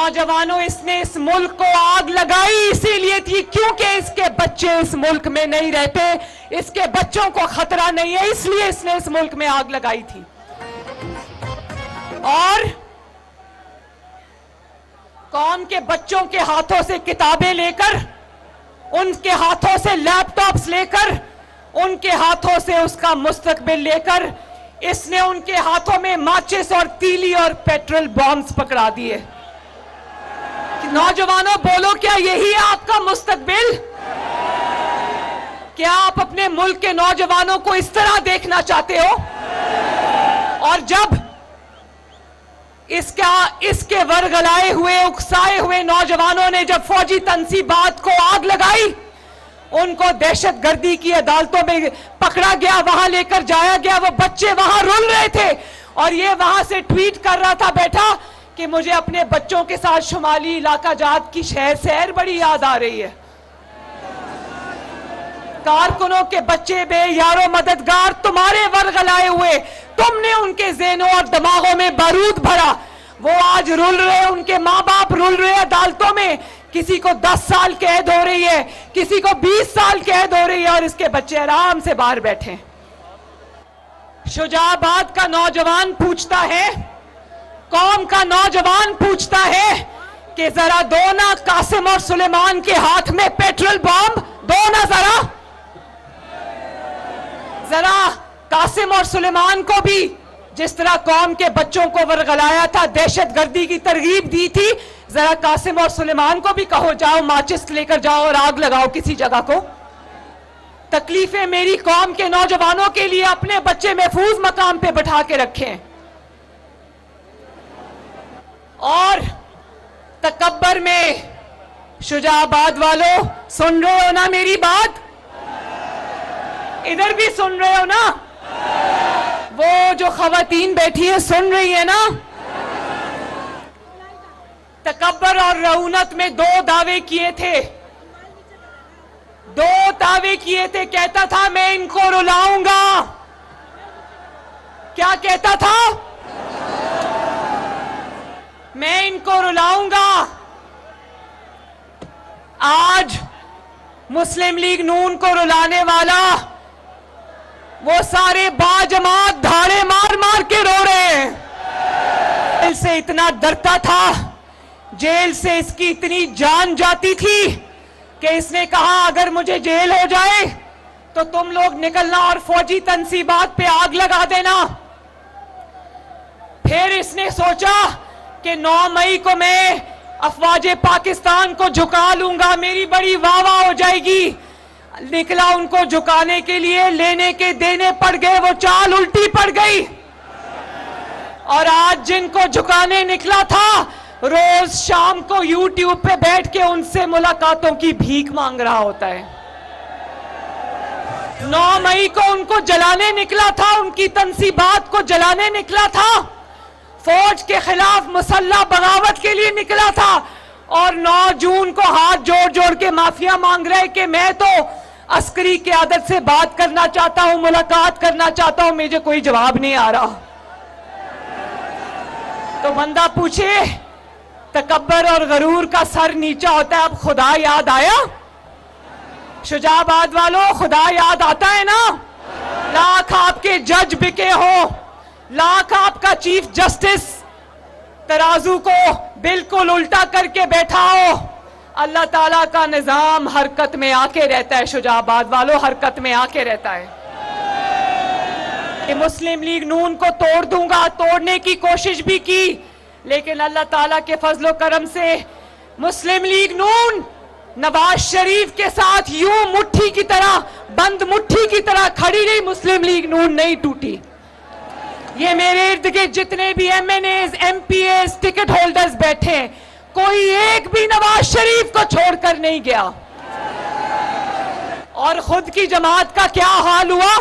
नौजवानों, इसने इस मुल्क को आग लगाई इसीलिए थी क्योंकि इसके बच्चे इस मुल्क में नहीं रहते, इसके बच्चों को खतरा नहीं है, इसलिए इसने इस मुल्क में आग लगाई थी। और कौम के बच्चों के हाथों से किताबें लेकर, उनके हाथों से लैपटॉप्स लेकर, उनके हाथों से उसका मुस्तकबिल लेकर इसने उनके हाथों में माचिस और तीली और पेट्रोल बॉम्ब्स पकड़ा दिए। नौजवानों बोलो, क्या यही है आपका मुस्तकबिल? क्या आप अपने मुल्क के नौजवानों को इस तरह देखना चाहते हो? और जब इसके वरगलाए हुए, उकसाए हुए नौजवानों ने जब फौजी तंसीबात को आग लगाई, उनको दहशतगर्दी की अदालतों में पकड़ा गया, वहां लेकर जाया गया, वो बच्चे वहां रुल रहे थे और ये वहां से ट्वीट कर रहा था बैठा कि मुझे अपने बच्चों के साथ शुमाली इलाका जात की शहर सैर बड़ी याद आ रही है। कारकुनों के बच्चे बे यारो मददगार तुम्हारे वरगलाए हुए, तुमने उनके ज़हनों और दिमागों में बारूद भरा, वो आज रुल रहे, उनके माँ बाप रुल रहे अदालतों में। किसी को 10 साल कैद हो रही है, किसी को 20 साल कैद हो रही है और इसके बच्चे आराम से बाहर बैठे। शुजाबाद का नौजवान पूछता है, कौम का नौजवान पूछता है कि जरा दो ना कासिम और सुलेमान के हाथ में पेट्रोल बॉम्ब दो ना, जरा कासिम और सुलेमान को भी जिस तरह कौम के बच्चों को वरगलाया था, दहशतगर्दी की तरगीब दी थी, जरा कासिम और सुलेमान को भी कहो जाओ माचिस लेकर जाओ और आग लगाओ किसी जगह को। तकलीफें मेरी कौम के नौजवानों के लिए अपने बच्चे महफूज मकाम पे बैठा के रखें। और तकब्बर में शुजाबाद वालों, सुन रहे हो ना मेरी बात? इधर भी सुन रहे हो ना? वो जो खवातीन बैठी है सुन रही है ना? तकब्बर और रऊनत में 2 दावे किए थे, 2 दावे किए थे। कहता था मैं इनको रुलाऊंगा। क्या कहता था? मैं इनको रुलाऊंगा। आज मुस्लिम लीग नून को रुलाने वाला वो सारे बाजमात धाड़े मार मार के रो रहे हैं। जेल से इतना डरता था, जेल से इसकी इतनी जान जाती थी कि इसने कहा अगर मुझे जेल हो जाए तो तुम लोग निकलना और फौजी तंसीबात पे आग लगा देना। फिर इसने सोचा कि 9 मई को मैं अफवाजे पाकिस्तान को झुका लूंगा, मेरी बड़ी वाह वाह हो जाएगी। निकला उनको झुकाने के लिए, लेने के देने पड़ गए, वो चाल उल्टी पड़ गई। और आज जिनको झुकाने निकला था, रोज शाम को यूट्यूब पे बैठ के उनसे मुलाकातों की भीख मांग रहा होता है। 9 मई को उनको जलाने निकला था, उनकी तंसीबात को जलाने निकला था, फौज के खिलाफ मुसल्लह बगावत के लिए निकला था। और 9 जून को हाथ जोड़ जोड़ के माफिया मांग रहे कि मैं तो अस्करी क़यादत से बात करना चाहता हूं, मुलाकात करना चाहता हूं, मुझे कोई जवाब नहीं आ रहा। तो बंदा पूछे, तकब्बर और गरूर का सर नीचा होता है, अब खुदा याद आया? शुजाबाद वालों, खुदा याद आता है ना? लाख आपके जज बिके हो, लाख आपका चीफ जस्टिस तराजू को बिल्कुल उल्टा करके बैठा हो, अल्लाह ताला का निजाम हरकत में आके रहता है। शुजाबाद वालों, हरकत में आके रहता है। कि मुस्लिम लीग नून को तोड़ दूंगा, तोड़ने की कोशिश भी की, लेकिन अल्लाह ताला के फजलो करम से मुस्लिम लीग नून नवाज शरीफ के साथ यूं मुट्ठी की तरह, बंद मुट्ठी की तरह खड़ी रही। मुस्लिम लीग नून नहीं टूटी। ये मेरे इर्द गिर्द जितने भी MNAs, MPAs, टिकट होल्डर्स बैठे, कोई एक भी नवाज शरीफ को छोड़कर नहीं गया। और खुद की जमात का क्या हाल हुआ?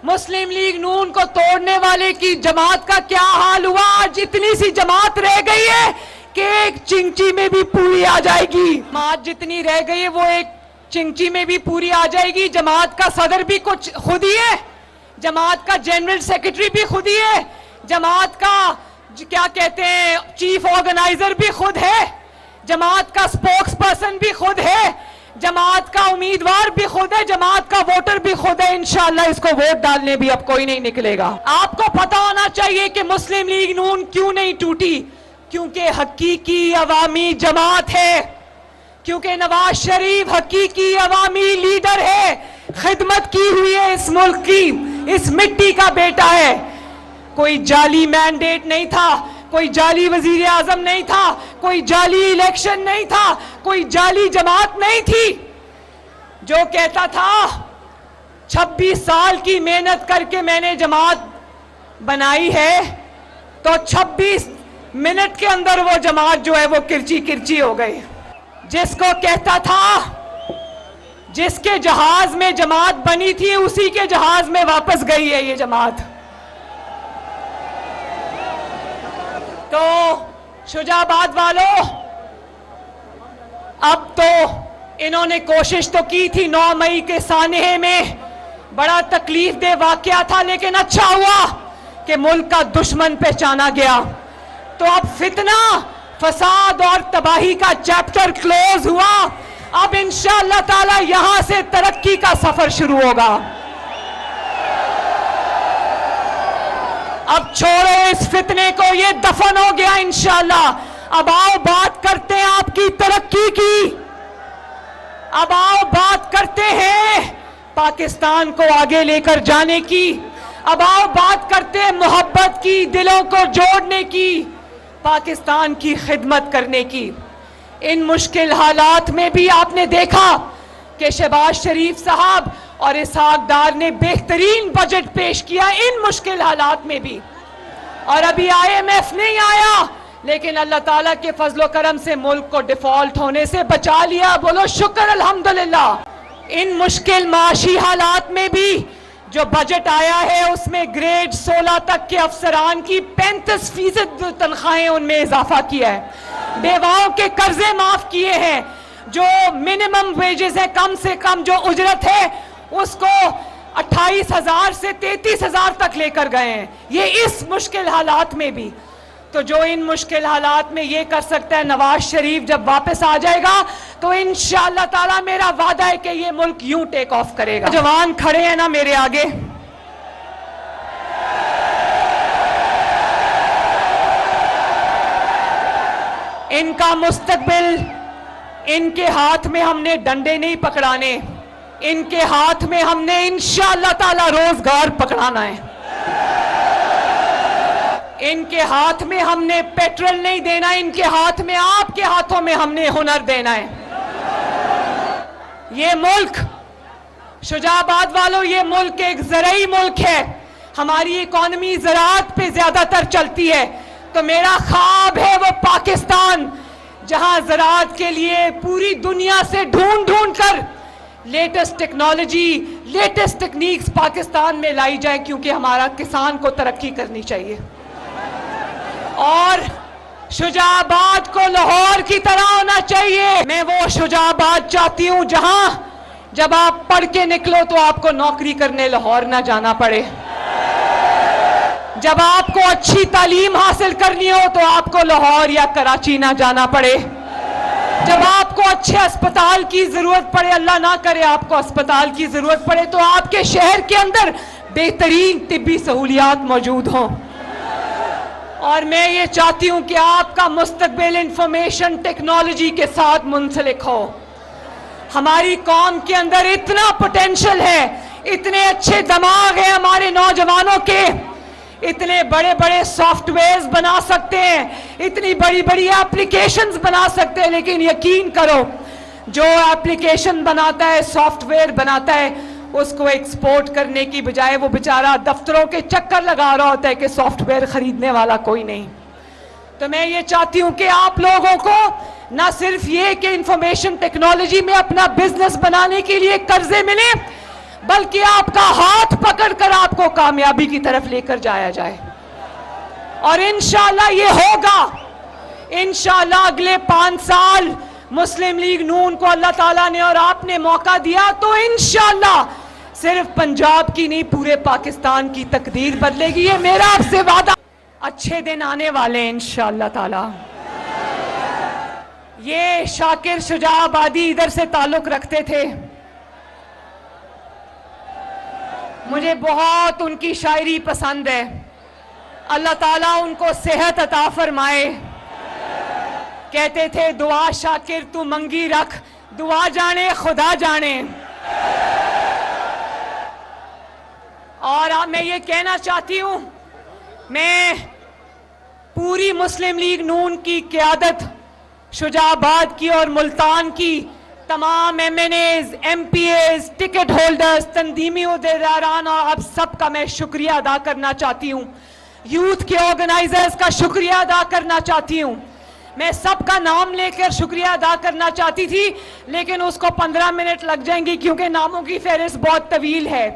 मुस्लिम लीग नून को तोड़ने वाले की जमात का क्या हाल हुआ? आज इतनी सी जमात रह गई है कि एक चिंची में भी पूरी आ जाएगी। जमात जितनी रह गई है वो एक चिंची में भी पूरी आ जाएगी। जमात का सदर भी कुछ खुद ही है, जमात का जनरल सेक्रेटरी भी खुद ही है, जमात का کیا کہتے ہیں چیف آرگنائزر بھی خود ہے, جماعت کا سپوکس پرسن بھی خود ہے, جماعت کا امیدوار بھی خود ہے, جماعت کا ووٹر بھی خود ہے. انشاءاللہ اس کو ووٹ ڈالنے بھی اب کوئی نہیں نکلے گا. آپ کو پتا ہونا چاہیے کہ مسلم لیگ نون کیوں نہیں ٹوٹی, کیونکہ حقیقی عوامی جماعت ہے, کیونکہ نواز شریف حقیقی عوامی لیڈر ہے, خدمت کی ہوئی ہے اس ملک کی, اس مٹی کا بیٹا ہے. کوئی جعلی مینڈیٹ نہیں تھا, کوئی جعلی وزیر اعظم نہیں تھا, کوئی جعلی الیکشن نہیں تھا, کوئی جعلی جماعت نہیں تھی. جو کہتا تھا 26 سال کی محنت کر کے میں نے جماعت بنائی ہے, تو 26 منٹ کے اندر وہ جماعت جو ہے وہ کرچی کرچی ہو گئی. جس کو کہتا تھا, جس کے جہاز میں جماعت بنی تھی اسی کے جہاز میں واپس گئی ہے یہ جماعت. تو شجاع آباد والوں, اب تو انہوں نے کوشش تو کی تھی 9 مئی کے سانحے میں, بڑا تکلیف دہ واقعہ تھا, لیکن اچھا ہوا کہ ملک کا دشمن پہچانا گیا. تو اب فتنہ فساد اور تباہی کا چیپٹر کلوز ہوا. اب انشاءاللہ تعالی یہاں سے ترقی کا سفر شروع ہوگا. اب چھوڑو اس فتنے کو, یہ دفن ہو گیا انشاءاللہ. اب آؤ بات کرتے ہیں آپ کی ترقی کی, اب آؤ بات کرتے ہیں پاکستان کو آگے لے کر جانے کی, اب آؤ بات کرتے ہیں محبت کی, دلوں کو جوڑنے کی, پاکستان کی خدمت کرنے کی. ان مشکل حالات میں بھی آپ نے دیکھا کہ شہباز شریف صاحب اور اسحاق ڈار نے بہترین بجٹ پیش کیا ان مشکل حالات میں بھی. اور ابھی IMF نہیں آیا, لیکن اللہ تعالیٰ کے فضل و کرم سے ملک کو ڈیفالٹ ہونے سے بچا لیا. بولو شکر الحمدللہ. ان مشکل معاشی حالات میں بھی جو بجٹ آیا ہے اس میں گریڈ 16 تک کے افسران کی 35% تنخواہیں ان میں اضافہ کیا ہے, بیواؤں کے قرضے معاف کیے ہیں, جو منیمم ویجز ہے, کم سے کم جو اجرت ہے اس کو 28,000 سے 33,000 تک لے کر گئے ہیں. یہ اس مشکل حالات میں بھی. تو جو ان مشکل حالات میں یہ کر سکتا ہے, نواز شریف جب واپس آ جائے گا تو انشاءاللہ تعالی میرا وعدہ ہے کہ یہ ملک یوں ٹیک آف کرے گا. جوان کھڑے ہیں نا میرے آگے, ان کا مستقبل ان کے ہاتھ میں ہم نے ڈنڈے نہیں پکڑانے, ان کے ہاتھ میں ہم نے انشاءاللہ تعالی روزگار پکڑانا ہے. ان کے ہاتھ میں ہم نے پیٹرول نہیں دینا, ان کے ہاتھ میں, آپ کے ہاتھوں میں ہم نے ہنر دینا ہے. یہ ملک, شجاع آباد والوں, یہ ملک ایک زرعی ملک ہے, ہماری اکانومی زراعت پہ زیادہ تر چلتی ہے. تو میرا خواب ہے وہ پاکستان جہاں زراعت کے لیے پوری دنیا سے ڈھونڈ ڈھونڈ کر latest technology, latest techniques Pakistan میں لائی جائے, کیونکہ ہمارا کسان کو ترقی کرنی چاہیے. اور شجاع آباد کو لاہور کی طرح ہونا چاہیے. میں وہ شجاع آباد چاہتی ہوں جہاں جب آپ پڑھ کے نکلو تو آپ کو نوکری کرنے لاہور نہ جانا پڑے, جب آپ کو اچھی تعلیم حاصل کرنی ہو تو آپ کو لاہور یا کراچی نہ جانا پڑے, جب آپ کو اچھے اسپتال کی ضرورت پڑے, اللہ نہ کرے آپ کو اسپتال کی ضرورت پڑے, تو آپ کے شہر کے اندر بہترین طبی سہولیات موجود ہوں. اور میں یہ چاہتی ہوں کہ آپ کا مستقبل انفارمیشن ٹیکنالوجی کے ساتھ منسلک ہو. ہماری قوم کے اندر اتنا پوٹینشل ہے, اتنے اچھے دماغ ہیں ہمارے نوجوانوں کے, اتنے بڑے بڑے سافٹ ویئرز بنا سکتے ہیں, اتنی بڑی بڑی ایپلیکیشنز بنا سکتے ہیں, لیکن یقین کرو جو ایپلیکیشن بناتا ہے, سافٹ ویئر بناتا ہے, اس کو ایکسپورٹ کرنے کی بجائے وہ بیچارہ دفتروں کے چکر لگا رہا ہوتا ہے کہ سافٹ ویئر خریدنے والا کوئی نہیں. تو میں یہ چاہتی ہوں کہ آپ لوگوں کو نہ صرف یہ کہ انفارمیشن ٹیکنالوجی میں اپنا بزنس بنانے کے لیے قرضے ملیں, بلکہ آپ کا ہاتھ پکڑ کر آپ کو کامیابی کی طرف لے کر جایا جائے. اور انشاءاللہ یہ ہوگا. انشاءاللہ اگلے 5 سال مسلم لیگ نون کو اللہ تعالیٰ نے اور آپ نے موقع دیا تو انشاءاللہ صرف پنجاب کی نہیں پورے پاکستان کی تقدیر بدلے گی, یہ میرا آپ سے وعدہ. अच्छे दिन आने वाले हैं इंशाअल्लाह ताला। ये शाकिर शुजाआबादी इधर से ताल्लुक रखते थे, मुझे बहुत उनकी शायरी पसंद है। अल्लाह ताला उनको सेहत अता फरमाए। कहते थे दुआ शाकिर तू मंगी रख, दुआ जाने खुदा जाने। और अब मैं ये कहना चाहती हूँ, मैं पूरी मुस्लिम लीग नून की क़यादत, शुजाआबाद की और मुल्तान की तमाम MNAs, MPAs, टिकट होल्डर्स, तंदीमी उहदेदारान और आप सबका मैं शुक्रिया अदा करना चाहती हूँ। यूथ के ऑर्गेनाइजर्स का शुक्रिया अदा करना चाहती हूँ। मैं सबका नाम लेकर शुक्रिया अदा करना चाहती थी, लेकिन उसको 15 मिनट लग जाएंगी क्योंकि नामों की फहरिस्त बहुत तवील है।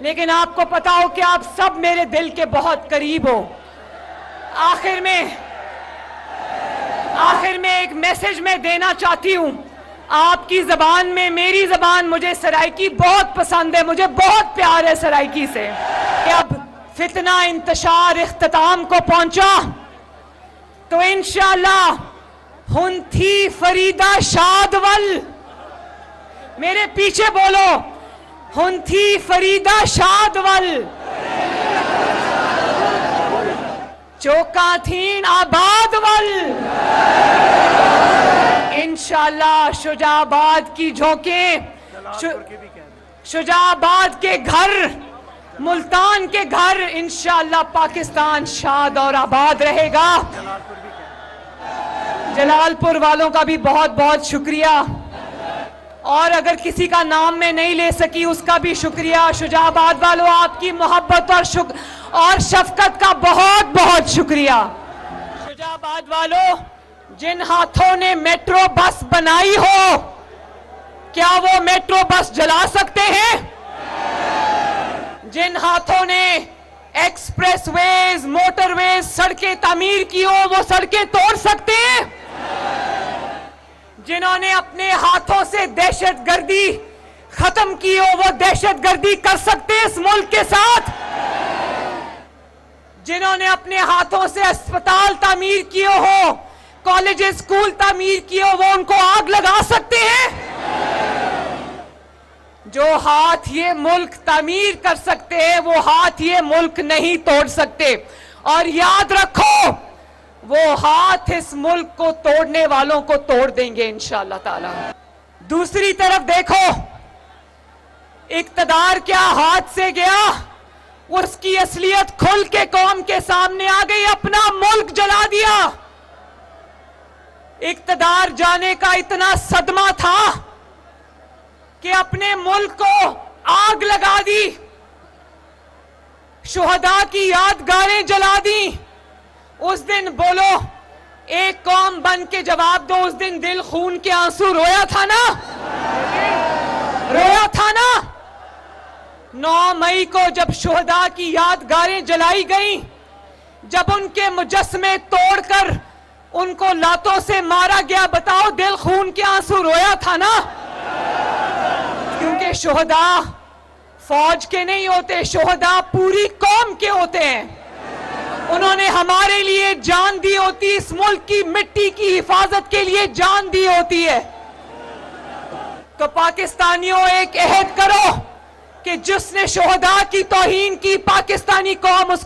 लेकिन आपको पता हो कि आप सब मेरे दिल के बहुत करीब हो। आखिर में एक मैसेज मैं देना चाहती हूँ आपकी ज़बान में। मेरी ज़बान मुझे सराइकी बहुत पसंद है, मुझे बहुत प्यार है सराइकी से। कि अब फितना इंतशार इख्तिताम को पहुंचा तो इंशाअल्लाह हुन थी फरीदा शादवल, मेरे पीछे बोलो, हुन थी फरीदा शादवल, चौका थीन आबादवल। इंशाअल्लाह शुजाआबाद की झोंकें, शुजाआबाद के घर, मुल्तान के घर, इंशाअल्लाह पाकिस्तान शाद और आबाद रहेगा। जलालपुर वालों का भी बहुत बहुत शुक्रिया, और अगर किसी का नाम मैं नहीं ले सकी उसका भी शुक्रिया। शुजाआबाद वालों, आपकी मोहब्बत और शफकत का बहुत बहुत शुक्रिया। शुजाआबाद वालों, जिन हाथों ने मेट्रो बस बनाई हो, क्या वो मेट्रो बस जला सकते हैं? जिन हाथों ने एक्सप्रेसवेज, मोटरवेज, सड़कें तामीर की हो, वो सड़कें तोड़ सकते हैं? जिन्होंने अपने हाथों से दहशतगर्दी खत्म की हो, वो दहशतगर्दी कर सकते हैं इस मुल्क के साथ? जिन्होंने अपने हाथों से अस्पताल तामीर किए हो, कॉलेजेस, स्कूल तामीर किए हो, वो उनको आग लगा सकते हैं? जो हाथ ये मुल्क तामीर कर सकते हैं, वो हाथ ये मुल्क नहीं तोड़ सकते। और याद रखो, वो हाथ इस मुल्क को तोड़ने वालों को तोड़ देंगे इंशाअल्लाह ताला। दूसरी तरफ देखो, इक्तदार क्या हाथ से गया, उसकी असलियत खुल के कौम के सामने आ गई, अपना मुल्क जला दिया। इक्तदार जाने का इतना सदमा था कि अपने मुल्क को आग लगा दी, शुहदा की यादगारें जला दी। उस दिन बोलो, एक कौम बन के जवाब दो, उस दिन दिल खून के आंसू रोया था ना? रोया था ना? 9 मई को जब शुहदा की यादगारें जलाई गईं, जब उनके मुजस्समे तोड़कर उनको लातों से मारा गया, बताओ दिल खून के आंसू रोया था ना? क्योंकि शुहदा फौज के नहीं होते, शुहदा पूरी कौम के होते हैं। उन्होंने हमारे लिए जान दी होती, इस मुल्क की मिट्टी की हिफाजत के लिए जान दी होती है। तो पाकिस्तानियों, एक अहद करो कि जिसने शुहदा की तौहीन की, पाकिस्तानी कौम